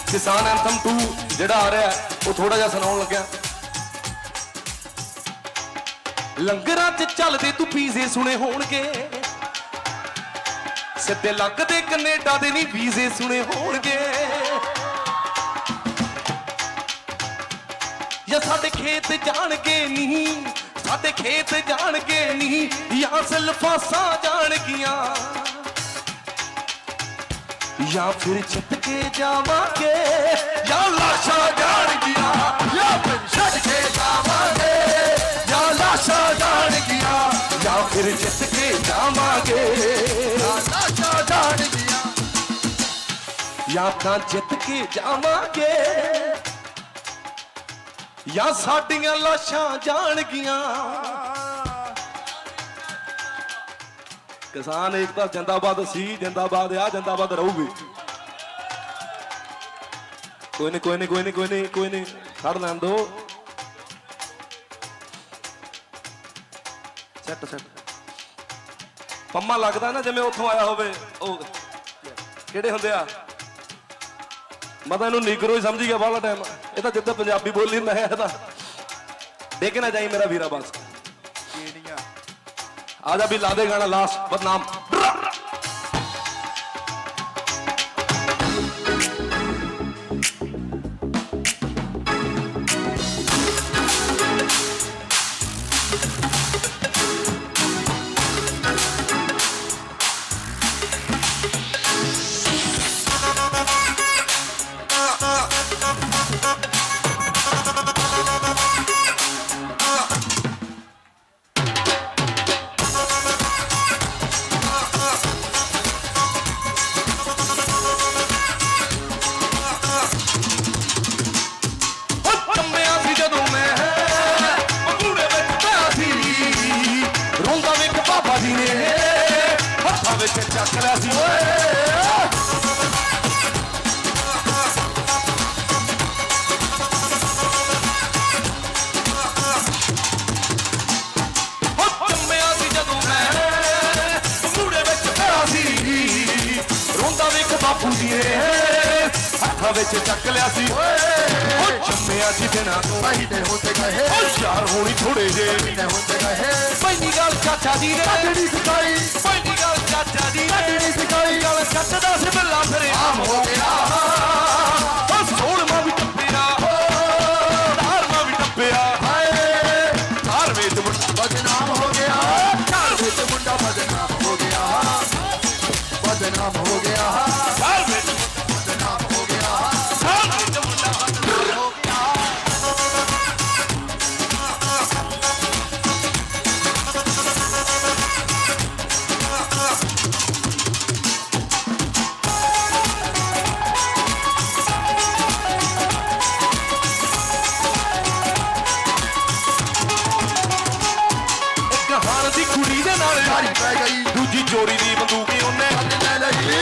किसान एंथम 2 ਜਿਹੜਾ ਆ ਰਿਹਾ ਉਹ ਥੋੜਾ ਜਿਹਾ ਸੁਣਾਉਣ ਲੱਗਿਆ ਲੰਗਰਾਂ 'ਚ ਚੱਲਦੇ ਤੂੰ ਪੀਜ਼ੇ ਸੁਣੇ ਹੋਣਗੇ ਸਿੱਧੇ ਲੱਗਦੇ ਕੈਨੇਡਾ ਦੇ ਨਹੀਂ ਵੀਜ਼ੇ ਸੁਣੇ ਹੋਣਗੇ ਜਾਂ ਸਾਡੇ ਖੇਤ ਜਾਣਗੇ ਨਹੀਂ ਸਾਡੇ ਖੇਤ ਜਾਣਗੇ ਨਹੀਂ ਜਾਂ ਸਲਫਾਸਾਂ ਜਾਣਗੀਆਂ या फिर छत के जावांगे या लाशा जान गया या फिर छत के जावांगे या लाशा जान गया या फिर छत के जावांगे या लाशा जान गया या तां जित के जावांगे या साडियां लाशां जान गया किसान एकता जिंदाबाद सी जिंदाबाद आ जिंदाबाद रहूगी कोई नहीं कोई नहीं कोई नहीं कोई नहीं कोई नहीं खड़ लैन दो सैट सैट पंमा लगदा ना जिवें उत्थों आया होवे किहड़े हुंदे आ मैं तां इहनूं नीगरो ही समझी गया बाहला टाइम ये तां जिद्दां पंजाबी बोली मैं तां देख ना जाई मेरा वीरा बस आजा भी ला दे गाना लास्ट बदनाम ਚੱਕ ਲਿਆ ਸੀ ਜੰਮਿਆ ਸੀ ਜਦੋਂ ਮੈਂ ਮੂੜੇ ਵਿੱਚ ਪਿਆ ਸੀ ਰੋਂਦਾ ਵੇਖ ਬਾਪੂ ਜੀ ਨੇ ਹੱਥਾਂ ਵਿੱਚ ਚੱਕ ਲਿਆ ਸੀ ਜੰਮਿਆ ਸੀ ਦਿਨਾਂ ਤੋਂ महीने होते गए ਯਾਰ ਹੋਣੀ ਥੋੜੇ ਜੇ महीने होते गए ਪਹਿਲੀ ਗੱਲ ਚਾਚਾ ਜੀ ਨੇ नहीं सिखाई ਪਹਿਲੀ ਗੱਲ ਚਾਚਾ ਜੀ ਨੇ नहीं सिखाई ਗੱਲ ਕੱਟਦਾ ਸੀ ਬੱਲਾ ਫਿਰੇ आम हो गया ਬਸ ਸੋਲਮਾ ਵੀ ਟੱਪਿਆ ਧਾਰਮਾ ਵੀ ਟੱਪਿਆ हाय ਧਾਰ ਵਿੱਚ बदनाम हो गया ਧਾਰ बेटे मुंडा बदनाम हो गया बदनाम हो गया ਧਾਰ ਵਿੱਚ बदनाम हो गया ਧਾਰ ਵਿੱਚ ਮੁੰਡਾ हो गया ਹਾਰ ਦੀ ਕੁੜੀ ਦੇ ਨਾਲ सारी पै गई ਦੂਜੀ ਚੋਰੀ ਦੀ ਬੰਦੂਕ ਉਹਨੇ ले लगी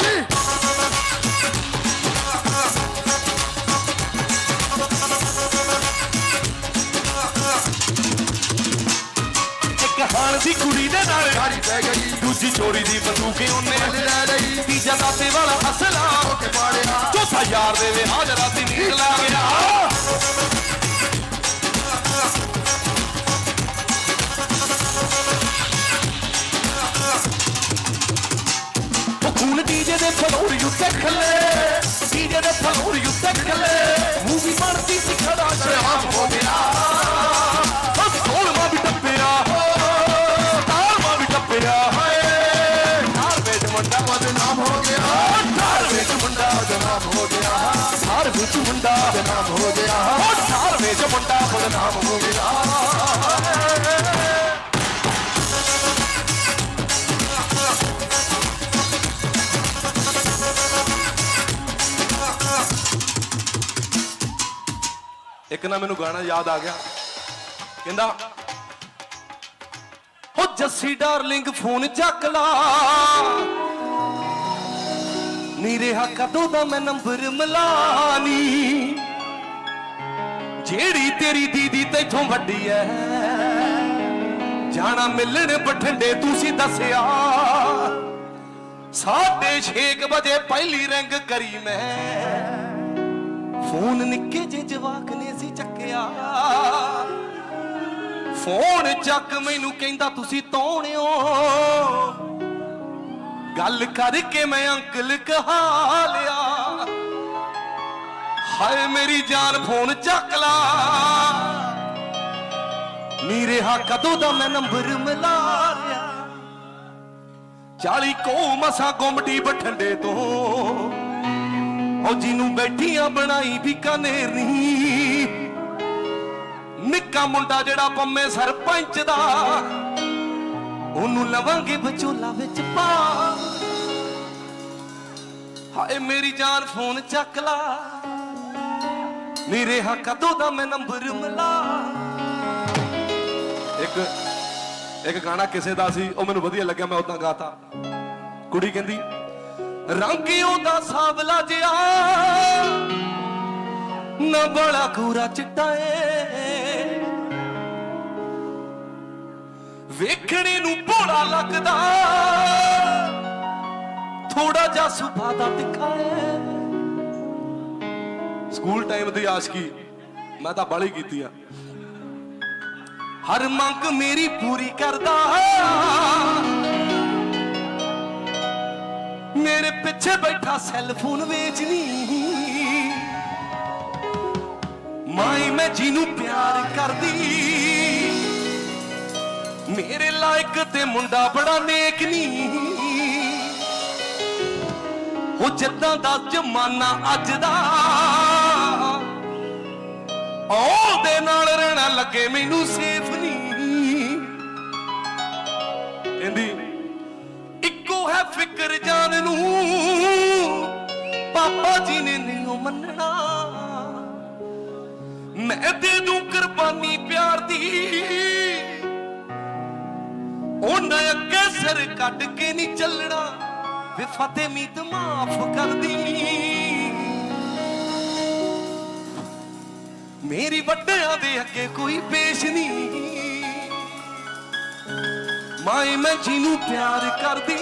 ਇੱਕ ਹਾਰ ਦੀ ਕੁੜੀ ਦੇ ਨਾਲ सारी पै गई ਦੂਜੀ ਚੋਰੀ ਦੀ ਬੰਦੂਕ ਉਹਨੇ ले लगी ਤੀਜਾ ਦਾਤੇ ਵਾਲਾ ਅਸਲਾ के पाड़िया ਚੌਥਾ ਯਾਰ ਦੇ ਵੇ ਹਾਜ਼ਰਾ ਦੀ ਨੀਂਦ ਲੈ ਗਿਆ ਖੂਨ ਡੀਜੇ ਦੇ ਫਲੋਰੀ ਉੱਤੇ ਖੱਲੇ ਡੀਜੇ ਦੇ ਫਲੋਰੀ ਉੱਤੇ ਖੱਲੇ ਮੂਵੀ ਬਣਦੀ ਸੀ ਖੜਾ ਸ਼ਰਾਬ ਹੋ ਗਿਆ ਬਸ ਸੋਲਮਾ ਵੀ ਟੱਪਿਆ ਤਾਰਮਾ ਵੀ ਟੱਪਿਆ ਹਾਏ ਤਾਰ ਵਿੱਚ ਮੁੰਡਾ बदनाम हो गया ਤਾਰ ਵਿੱਚ ਮੁੰਡਾ बदनाम हो गया ਤਾਰ ਵਿੱਚ ਮੁੰਡਾ बदनाम हो गया ਤਾਰ ਵਿੱਚ ਮੁੰਡਾ ਬਦਨਾਮ ਹੋ ਗਿਆ ਇੱਕ ਨਾ ਮੈਨੂੰ ਗਾਣਾ ਯਾਦ ਆ ਗਿਆ, ਕਹਿੰਦਾ ਹੋ ਜੱਸੀ ਡਾਰਲਿੰਗ ਫੋਨ ਚੱਕ ਲਾ, ਨੀ ਰਿਹਾ ਕਦੋਂ ਦਾ ਮੈਂ ਨੰਬਰ ਮਿਲਾਨੀ, ਜਿਹੜੀ ਤੇਰੀ ਦੀਦੀ ਤੈਥੋਂ ਵੱਡੀ ਐ, ਜਾਣਾ ਮਿਲਣ ਬਠਿੰਡੇ ਤੁਸੀਂ ਦੱਸਿਆ, 6:30 ਵਜੇ ਪਹਿਲੀ ਰਿੰਗ ਕਰੀ ਮੈਂ, ਫੋਨ ਨਿੱਕੇ ਜੇ ਜਵਾਕ ਨੇ ਸੀ ਚੱਕਿਆ, ਫੋਨ ਚੱਕ ਮੈਨੂੰ ਕਹਿੰਦਾ ਤੁਸੀਂ ਤੌਣਿਓ, ਗੱਲ ਕਰਕੇ ਮੈਂ ਅੰਕਲ ਕਹਾ ਲਿਆ, ਹਾਏ ਮੇਰੀ ਜਾਨ ਫੋਨ ਚੱਕ ਲਾ, ਨੀ ਰਿਹਾ ਕਦੋਂ ਦਾ ਮੈਂ ਨੰਬਰ ਮਿਲਾ ਲਿਆ, 40 ਕੋ ਮਸਾ ਗੁੰਮਟੀ ਬਠਿੰਡੇ ਤੋਂ, ਉਹ ਜਿਹਨੂੰ ਬੈਠੀਆਂ ਬਣਾਈ ਬੀਕਾਨੇਰ ਨੀ, ਨਿੱਕਾ ਮੁੰਡਾ ਜਿਹੜਾ ਪੰਮੇ ਸਰਪੰਚ ਦਾ, ਉਹਨੂੰ ਲਵਾਂਗੇ ਵਿਚੋਲਾ ਵਿੱਚ ਪਾ, ਹਾਏ ਮੇਰੀ ਜਾਨ ਫੋਨ ਚੱਕ ਲਾ, ਨੀ ਰਿਹਾ ਕਦੋਂ ਦਾ ਮੈਂ ਨੰਬਰ ਮਿਲਾ। ਇੱਕ ਗਾਣਾ ਕਿਸੇ ਦਾ ਸੀ, ਉਹ ਮੈਨੂੰ ਵਧੀਆ ਲੱਗਿਆ, ਮੈਂ ਉਦਾਂ ਗਾਤਾ। ਕੁੜੀ ਕਹਿੰਦੀ ਰੰਗ ਉਹਦਾ ਸਾਵਲਾ ਜਿਹਾ, ਨਾ ਬੜਾ ਗੋਰਾ ਚਿੱਟਾ ਏ, ਵੇਖਣੇ ਨੂੰ ਭੋਲਾ ਲੱਗਦਾ, ਥੋੜਾ ਜਿਹਾ ਸੁਭਾਅ ਦਾ ਤਿੱਖਾ ਏ। ਸਕੂਲ ਟਾਈਮ ਦੀ ਆਸ਼ਕੀ ਮੈਂ ਤਾਂ ਬਾਲੀ ਕੀਤੀ ਆ, ਹਰ ਮੰਗ ਮੇਰੀ ਪੂਰੀ ਕਰਦਾ, ਮੇਰੇ ਪਿੱਛੇ ਬੈਠਾ ਸੈੱਲਫੋਨ ਵੇਚਣੀ, ਮਾਈ ਮੈਂ ਜਿਹਨੂੰ ਪਿਆਰ ਕਰਦੀ, ਮੇਰੇ ਲਾਇਕ ਤੇ ਮੁੰਡਾ ਬੜਾ ਨੇਕ ਨੀ, ਉਹ ਜਿੱਦਾਂ ਦਾ ਜ਼ਮਾਨਾ ਅੱਜ ਦਾ, ਉਹਦੇ ਨਾਲ ਰਹਿਣਾ ਲੱਗੇ ਮੈਨੂੰ ਸੇਫ ਨਹੀਂ, ਕਹਿੰਦੀ ਇੱਕੋ ਹੈ ਫਿਕਰ ਜਾਨ ਨੂੰ, ਪਾਪਾ ਜੀ ਨੇ ਨਹੀਂ ਉਹ ਮੰਨਣਾ, ਮੈਂ ਦੇ ਦੂੰ ਕੁਰਬਾਨੀ ਪਿਆਰ ਦੀ, ਉਹਨਾਂ ਅੱਗੇ ਸਿਰ ਕੱਢ ਕੇ ਨਹੀਂ ਚੱਲਣਾ, ਵੇ ਫਤਿਹ ਮੀਤ ਮਾਫ ਕਰਦੀ, ਮੇਰੀ ਵੱਡਿਆਂ ਦੇ ਅੱਗੇ ਕੋਈ ਪੇਸ਼ ਨਹੀਂ, ਮਾਏ ਮੈਂ ਜਿਹਨੂੰ ਪਿਆਰ ਕਰਦੀ,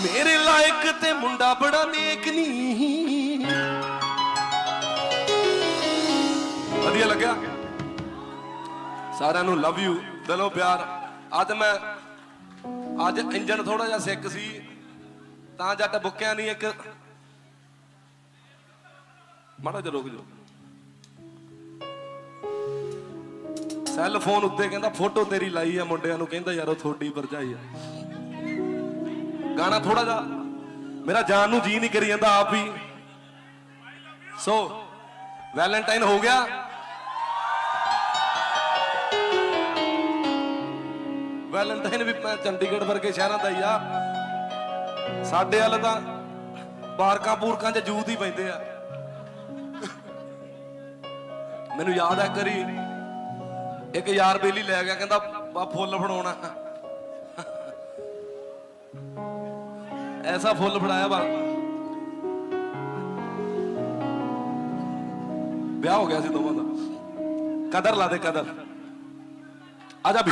ਮੇਰੇ ਲਾਇਕ ਤੇ ਮੁੰਡਾ ਬੜਾ ਨੇਕ ਨਹੀਂ। ਵਧੀਆ ਲੱਗਿਆ ਸਾਰਿਆਂ ਨੂੰ, ਲਵ ਯੂ, ਦਿਲੋਂ ਪਿਆਰ। ਅੱਜ ਇੰਜਣ ਥੋੜਾ ਜਿਹਾ ਸਿੱਕ ਸੀ ਤਾਂ ਜੱਟ ਬੁੱਕਿਆ ਨਹੀਂ, ਇੱਕ ਮਾੜਾ ਜਿਹਾ ਰੁਕ ਜਾਓ, ਸੈੱਲ ਫੋਨ ਉੱਤੇ ਕਹਿੰਦਾ ਫੋਟੋ ਤੇਰੀ ਲਾਈ ਆ ਮੁੰਡਿਆਂ ਨੂੰ, ਕਹਿੰਦਾ ਯਾਰ ਉਹ ਥੋੜੀ ਭਰਜਾਈ ਆ। ਗਾਣਾ ਥੋੜਾ ਜਿਹਾ ਮੇਰਾ ਜਾਨ ਨੂੰ ਜੀ ਨਹੀਂ ਕਰੀ ਜਾਂਦਾ ਆਪ ਵੀ। ਸੋ ਵੈਲੈਂਟਾਈਨ ਹੋ ਗਿਆ, ਵੈਲੈਂਟਾਈਨ ਵੀ ਮੈਂ ਚੰਡੀਗੜ੍ਹ ਵਰਗੇ ਸ਼ਹਿਰਾਂ ਦਾ ਹੀ ਆ, ਸਾਡੇ ਵੱਲ ਤਾਂ ਪਾਰਕਾਂ ਪੂਰਕਾਂ 'ਚ ਜੂਤ ਹੀ ਪੈਂਦੇ ਆ। ਮੈਨੂੰ ਯਾਦ ਹੈ ਕਰੀ ਇੱਕ ਯਾਰ ਬੇਲੀ ਲੈ ਗਿਆ, ਕਹਿੰਦਾ ਬਾ ਫੁੱਲ ਫੜਾਉਣਾ, ਐਸਾ ਫੁੱਲ ਫੜਾਇਆ ਵਾ, ਵਿਆਹ ਹੋ ਗਿਆ ਸੀ ਦੋਵਾਂ ਦਾ। ਕਦਰ ਲਾ ਦੇ ਕਦਰ, ਆ ਜਾ ਵੀ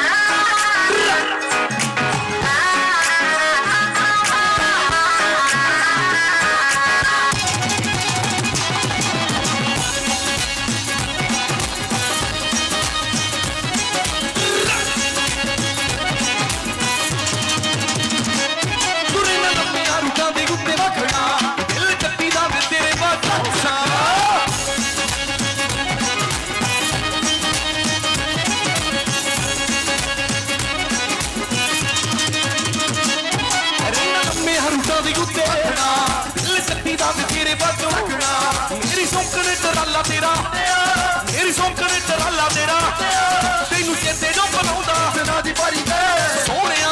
मेरी सौंकने टराला तेरा, मेरी सौंकने टराला तेरा, तेनू चेते जो बनाउंदा जना दी बारी दे, सोहणिया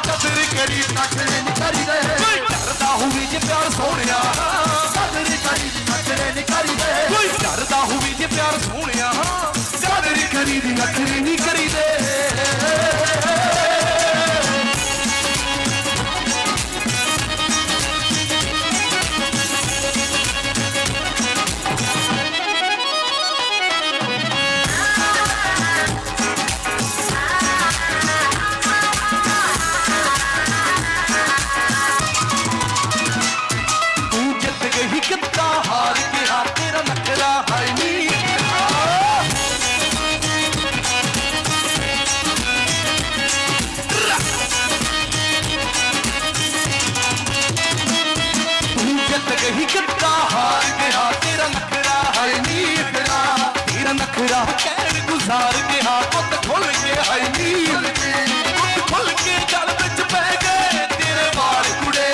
कदर करी नखरे नी करी दे, करदा होवे जे प्यार सोहणिया कदर करी नखरे नी करी दे। ਕਹਿਣ ਗੁਜ਼ਾਰ ਗਿਆ ਪੁੱਤ ਖੁੱਲ ਕੇ ਹਾਈ ਨੀਲ ਪੁੱਤ ਖੁੱਲ ਕੇ ਗਲ ਵਿੱਚ ਪੈ ਗਏ ਤੇਰੇ ਵਾਲ ਕੁੜੇ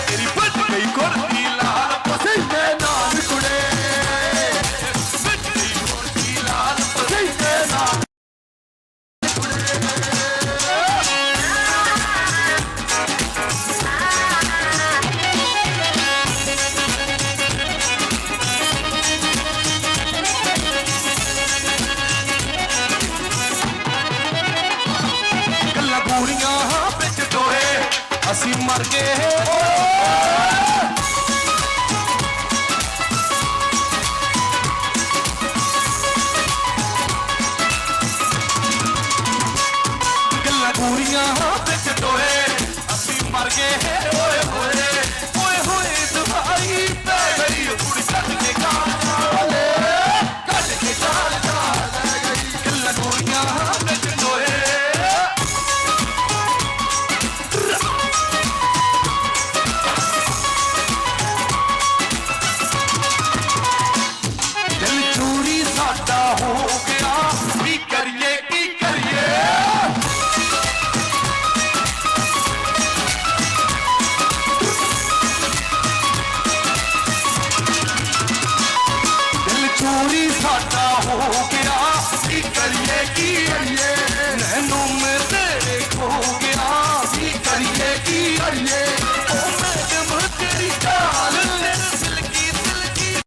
ਤੇਰੀ ਵੱਜ ਗਈ ਗੁਰਦੀ ਲਾਲ ਪਸੀਨੇ ਨਾਲ ਕੁੜੇ ਵੱਜ ਗਈ ਗੁਰਦੀ ਲਾਲ ਪਸੀਨੇ ਨਾਲ ਗੱਲਾਂ ਗੂੜੀਆਂ ਵਿੱਚ ਟੋਏ ਅਸੀਂ ਮਰ ਗਏ ਗੱਲਾਂ ਗੂੜੀਆਂ ਵਿੱਚ ਟੋਏ ਅਸੀਂ ਮਰ ਗਏ ਓਏ ਹੋਏ ਓਏ ਹੋਏ ਦਵਾਈ ਪੈ ਗਈ ਕੁੜੀ ਕੱਢ ਕੇ ਕਾਲ ਕੱਢ ਕੇ ਕਾਲ ਗੱਲਾਂ ਗੂੜੀਆਂ ਵਿੱਚ ਟੋਏ ਦਿਲ ਚੋਰੀ ਸਾਡਾ ਹੋ ਗਿਆ ਕੀ ਕਰੀਏ ਕੀ ਕਰੀਏ ਦਿਲ ਚੋਰੀ ਸਾਡਾ ਹੋ ਗਿਆ ਕੀ ਕਰੀਏ ਕੀ ਕਰੀਏ